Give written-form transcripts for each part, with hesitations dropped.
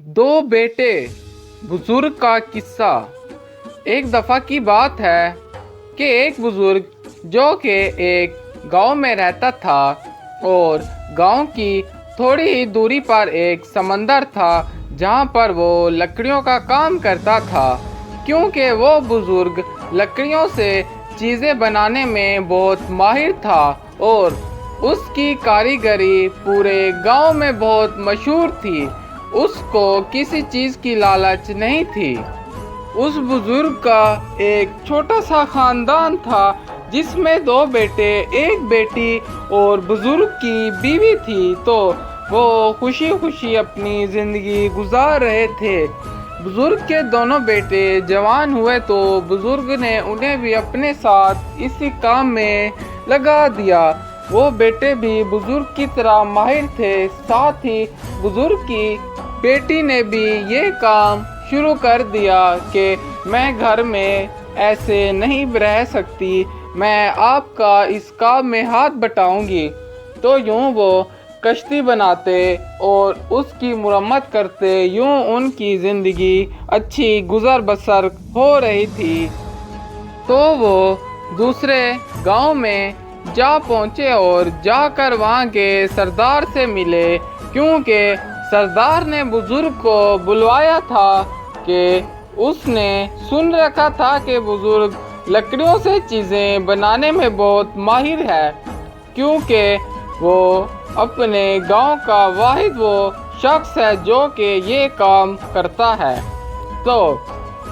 दो बेटे बुजुर्ग का किस्सा। एक दफ़ा की बात है कि एक बुजुर्ग जो कि एक गांव में रहता था और गांव की थोड़ी ही दूरी पर एक समंदर था जहां पर वो लकड़ियों का काम करता था। क्योंकि वो बुजुर्ग लकड़ियों से चीज़ें बनाने में बहुत माहिर था और उसकी कारीगरी पूरे गांव में बहुत मशहूर थी। उसको किसी चीज़ की लालच नहीं थी। उस बुजुर्ग का एक छोटा सा खानदान था जिसमें दो बेटे, एक बेटी और बुजुर्ग की बीवी थी। तो वो खुशी खुशी अपनी ज़िंदगी गुजार रहे थे। बुजुर्ग के दोनों बेटे जवान हुए तो बुजुर्ग ने उन्हें भी अपने साथ इसी काम में लगा दिया। वो बेटे भी बुजुर्ग की तरह माहिर थे। साथ ही बुजुर्ग की बेटी ने भी ये काम शुरू कर दिया कि मैं घर में ऐसे नहीं रह सकती, मैं आपका इस काम में हाथ बटाऊंगी। तो यूं वो कश्ती बनाते और उसकी मुरम्मत करते। यूं उनकी ज़िंदगी अच्छी गुजर बसर हो रही थी। तो वो दूसरे गांव में जा पहुंचे और जाकर वहां के सरदार से मिले, क्योंकि सरदार ने बुजुर्ग को बुलवाया था कि उसने सुन रखा था कि बुजुर्ग लकड़ियों से चीज़ें बनाने में बहुत माहिर है, क्योंकि वो अपने गांव का वाहिद वो शख्स है जो कि ये काम करता है। तो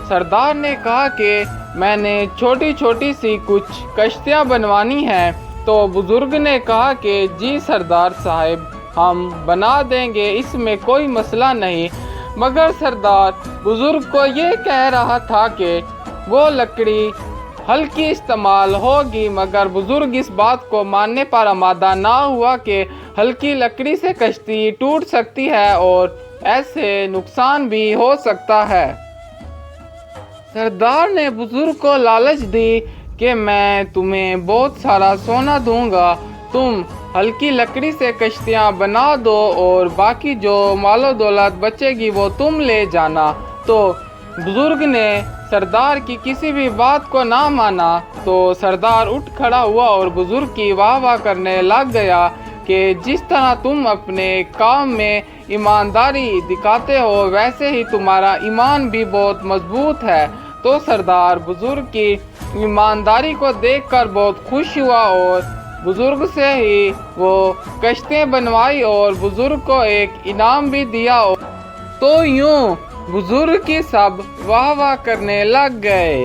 सरदार ने कहा कि मैंने छोटी छोटी सी कुछ कश्तियाँ बनवानी हैं। तो बुजुर्ग ने कहा कि जी सरदार साहब, हम बना देंगे, इसमें कोई मसला नहीं। मगर सरदार बुजुर्ग को ये कह रहा था कि वो लकड़ी हल्की इस्तेमाल होगी, मगर बुजुर्ग इस बात को मानने पर आमादा ना हुआ कि हल्की लकड़ी से कश्ती टूट सकती है और ऐसे नुकसान भी हो सकता है। सरदार ने बुजुर्ग को लालच दी कि मैं तुम्हें बहुत सारा सोना दूंगा, तुम हल्की लकड़ी से कश्तियाँ बना दो और बाकी जो मालो दौलत बचेगी वो तुम ले जाना। तो बुजुर्ग ने सरदार की किसी भी बात को ना माना। तो सरदार उठ खड़ा हुआ और बुजुर्ग की वाह वाह करने लग गया कि जिस तरह तुम अपने काम में ईमानदारी दिखाते हो वैसे ही तुम्हारा ईमान भी बहुत मजबूत है। तो सरदार बुजुर्ग की ईमानदारी को देखकर बहुत खुश हुआ और बुजुर्ग से ही वो कश्तियाँ बनवाई और बुजुर्ग को एक इनाम भी दिया। तो यूं बुजुर्ग की सब वाह वाह करने लग गए।